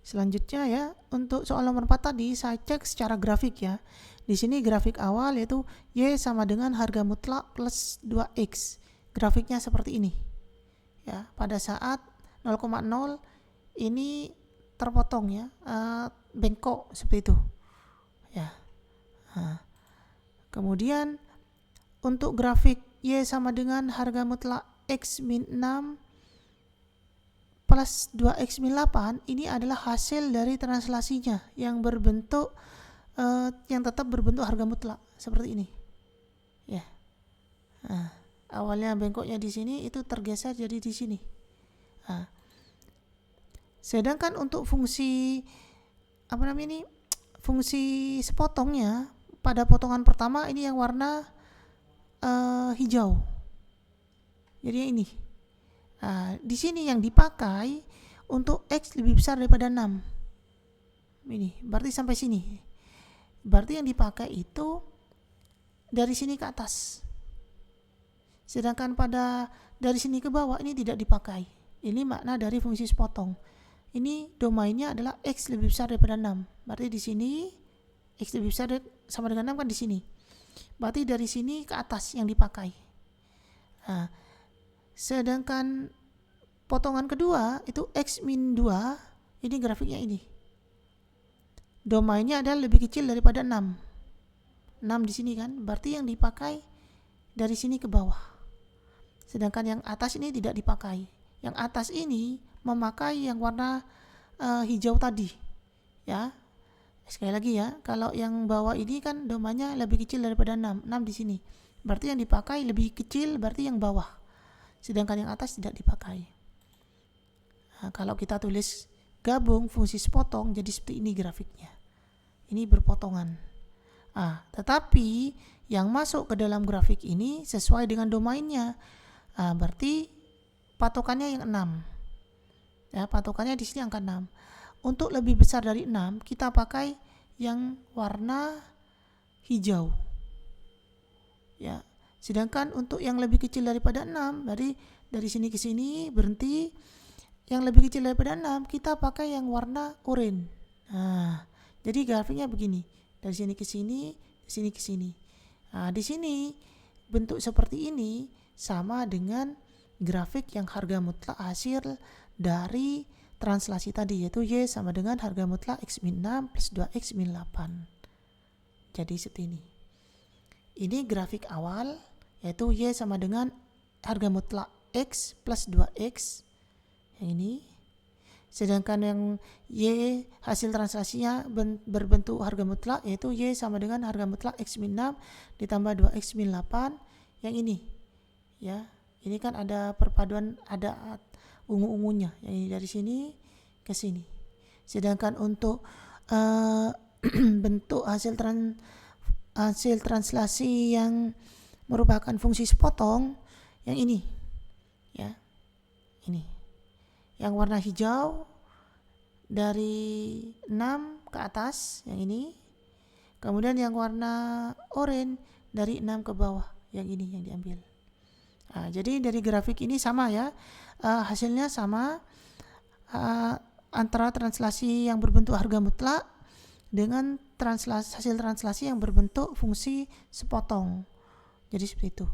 Selanjutnya ya, untuk soal nomor 4 tadi saya cek secara grafik ya. Di sini grafik awal yaitu Y sama dengan harga mutlak plus 2X. Grafiknya seperti ini. Ya, pada saat 0,0 ini terpotong ya, bengkok seperti itu. Ya. Nah, kemudian untuk grafik Y sama dengan harga mutlak X min 6 plus 2X min 8, ini adalah hasil dari translasinya yang berbentuk yang tetap berbentuk harga mutlak seperti ini. Ya. Nah, awalnya bengkoknya di sini itu tergeser jadi di sini. Nah, sedangkan untuk fungsi fungsi sepotongnya pada potongan pertama ini yang warna hijau. Jadi ini. Nah, di sini yang dipakai untuk X lebih besar daripada 6. Ini, berarti sampai sini. Berarti yang dipakai itu dari sini ke atas. Sedangkan pada dari sini ke bawah ini tidak dipakai. Ini makna dari fungsi sepotong. Ini domainnya adalah X lebih besar daripada 6. Berarti di sini X lebih besar sama dengan 6 kan di sini. Berarti dari sini ke atas yang dipakai. Nah, sedangkan potongan kedua itu X min 2, ini grafiknya ini. Domainnya adalah lebih kecil daripada 6. 6 di sini kan, berarti yang dipakai dari sini ke bawah. Sedangkan yang atas ini tidak dipakai. Yang atas ini memakai yang warna hijau tadi. Ya. Sekali lagi ya, kalau yang bawah ini kan domainnya lebih kecil daripada 6. 6 di sini. Berarti yang dipakai lebih kecil, berarti yang bawah. Sedangkan yang atas tidak dipakai. Nah, kalau kita tulis gabung fungsi sepotong jadi seperti ini grafiknya. Ini berpotongan. Tetapi yang masuk ke dalam grafik ini sesuai dengan domainnya. Berarti patokannya yang 6. Ya, patokannya di sini angka 6. Untuk lebih besar dari 6 kita pakai yang warna hijau. Ya. Sedangkan untuk yang lebih kecil daripada 6, dari sini ke sini berhenti. Yang lebih kecil daripada 6 kita pakai yang warna oranye. Nah, jadi grafiknya begini. Dari sini ke sini, dari sini ke sini. Nah, di sini bentuk seperti ini sama dengan grafik yang harga mutlak hasil dari translasi tadi, yaitu Y sama dengan harga mutlak X min 6 plus 2X min 8. Jadi seperti ini. Ini grafik awal, yaitu Y sama dengan harga mutlak X plus 2X. Yang ini. Sedangkan yang Y hasil translasinya berbentuk harga mutlak, yaitu Y sama dengan harga mutlak X min 6 ditambah 2X min 8. Yang ini. Ya, ini kan ada perpaduan, ada ungu-ungunya. Yang ini dari sini ke sini. Sedangkan untuk bentuk hasil translasi yang merupakan fungsi sepotong yang ini. Ya. Ini. Yang warna hijau dari 6 ke atas, yang ini. Kemudian yang warna oranye dari 6 ke bawah, yang ini yang diambil. Nah, jadi dari grafik ini sama ya, hasilnya sama antara translasi yang berbentuk harga mutlak dengan hasil translasi yang berbentuk fungsi sepotong. Jadi seperti itu.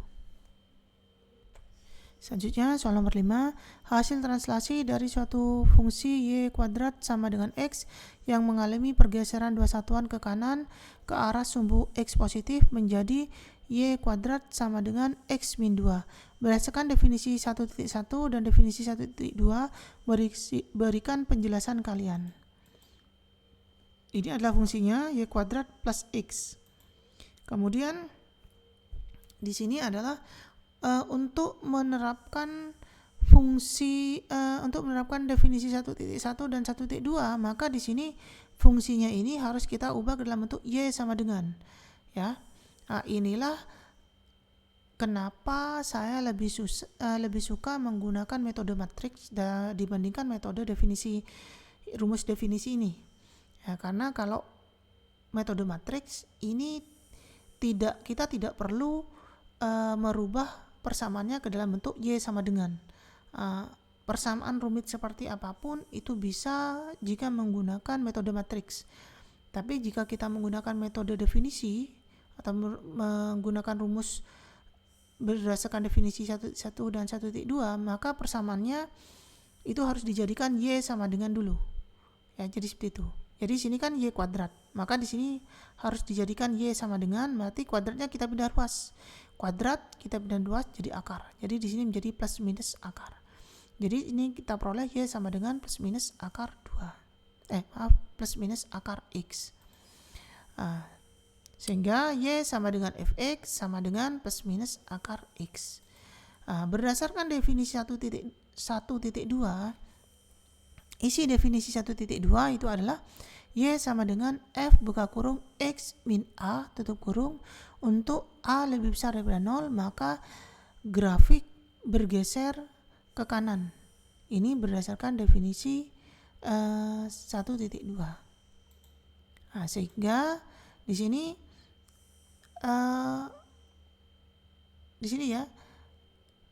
Selanjutnya soal nomor 5, hasil translasi dari suatu fungsi Y kuadrat sama dengan X yang mengalami pergeseran dua satuan ke kanan ke arah sumbu X positif menjadi Y kuadrat sama dengan X min 2. Berdasarkan definisi 1.1 dan definisi 1.2, berikan penjelasan kalian. Ini adalah fungsinya Y kuadrat plus X. Kemudian di sini adalah untuk menerapkan fungsi untuk menerapkan definisi 1.1 dan 1.2, maka di sini fungsinya ini harus kita ubah ke dalam bentuk Y sama dengan, ya. Inilah kenapa saya lebih suka menggunakan metode matriks dibandingkan metode rumus definisi ini. Karena kalau metode matriks ini kita tidak perlu merubah persamaannya ke dalam bentuk Y sama dengan. Persamaan rumit seperti apapun itu bisa jika menggunakan metode matriks. Tapi jika kita menggunakan metode definisi atau menggunakan rumus berdasarkan definisi 1 dan 1.2, maka persamaannya itu harus dijadikan Y sama dengan dulu. Ya, jadi seperti itu. Jadi sini kan Y kuadrat, maka di sini harus dijadikan Y sama dengan, berarti kuadratnya kita pindah ruas. Kuadrat kita pindah ruas jadi akar. Jadi di sini menjadi plus minus akar. Jadi ini kita peroleh Y sama dengan plus minus akar 2. Plus minus akar X. Sehingga Y sama dengan Fx sama dengan plus minus akar X. Berdasarkan definisi 1.2, isi definisi 1.2 itu adalah Y sama dengan F buka kurung X min A tutup kurung. Untuk A lebih besar daripada 0, maka grafik bergeser ke kanan. Ini berdasarkan definisi 1.2. Sehingga di sini ya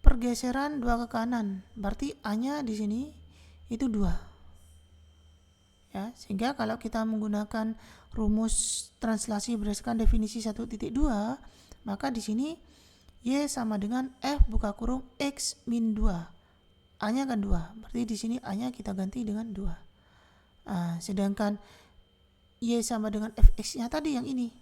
pergeseran 2 ke kanan, berarti A-nya di sini itu 2. Ya, sehingga kalau kita menggunakan rumus translasi berdasarkan definisi 1.2, maka di sini Y sama dengan F buka kurung X min 2. A-nya kan 2, berarti di sini A-nya kita ganti dengan 2. Sedangkan Y sama dengan Fx-nya tadi yang ini.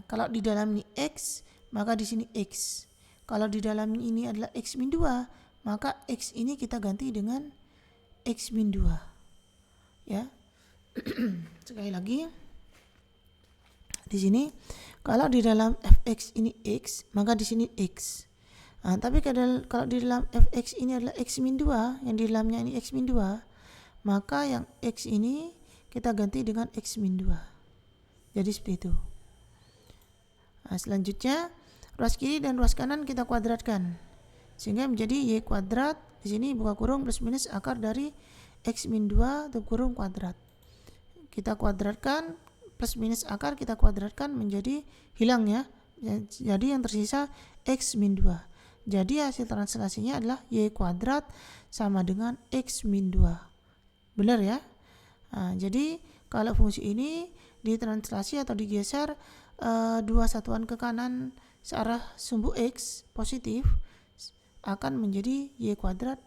Kalau di dalam ini X, maka di sini X. Kalau di dalam ini adalah X min 2, maka X ini kita ganti dengan X min 2. Ya. Sekali lagi. Di sini kalau di dalam Fx ini X, maka di sini X. Tapi kalau di dalam Fx ini adalah X min 2, yang di dalamnya ini X min 2, maka yang X ini kita ganti dengan X min 2. Jadi seperti itu. Selanjutnya ruas kiri dan ruas kanan kita kuadratkan sehingga menjadi Y kuadrat. Di sini buka kurung plus minus akar dari X min 2 tutup kurung kuadrat. Kita kuadratkan plus minus akar, kita kuadratkan menjadi hilang ya. Jadi yang tersisa X min 2. Jadi hasil translasinya adalah Y kuadrat sama dengan X min 2. Benar ya? Jadi kalau fungsi ini ditranslasi atau digeser 2 satuan ke kanan searah sumbu X positif, akan menjadi Y kuadrat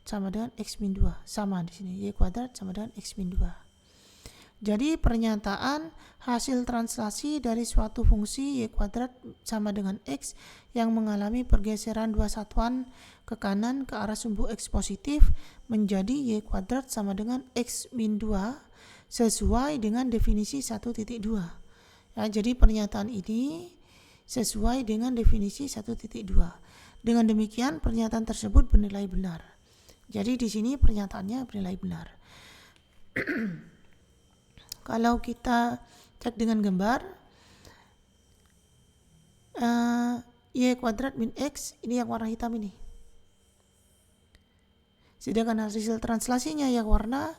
sama dengan X min 2. Sama di sini, Y kuadrat sama dengan X min 2. Jadi pernyataan hasil translasi dari suatu fungsi Y kuadrat sama dengan X yang mengalami pergeseran 2 satuan ke kanan ke arah sumbu X positif menjadi Y kuadrat sama dengan X min 2 sesuai dengan definisi 1.2. Ya, jadi pernyataan ini sesuai dengan definisi 1.2. Dengan demikian pernyataan tersebut bernilai benar. Jadi di sini pernyataannya bernilai benar. Kalau kita cek dengan gambar, Y kuadrat min X, ini yang warna hitam ini. Sedangkan hasil translasinya yang warna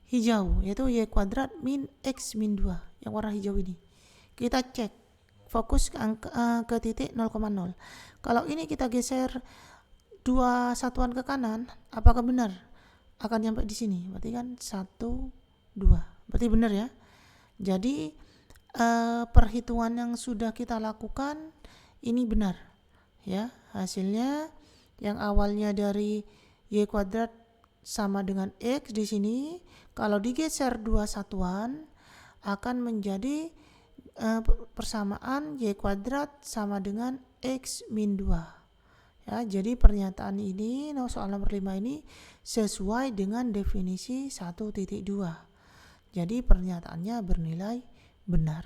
hijau, yaitu Y kuadrat min X min 2, yang warna hijau ini. Kita cek, fokus ke titik 0,0. Kalau ini kita geser 2 satuan ke kanan, apakah benar akan nyampe di sini? Berarti kan 1, 2. Berarti benar ya. Jadi perhitungan yang sudah kita lakukan ini benar ya. Hasilnya yang awalnya dari Y kuadrat sama dengan X di sini, kalau digeser 2 satuan akan menjadi persamaan Y kuadrat sama dengan X min 2. Ya, jadi pernyataan ini, soal nomor 5 ini sesuai dengan definisi 1.2. Jadi pernyataannya bernilai benar.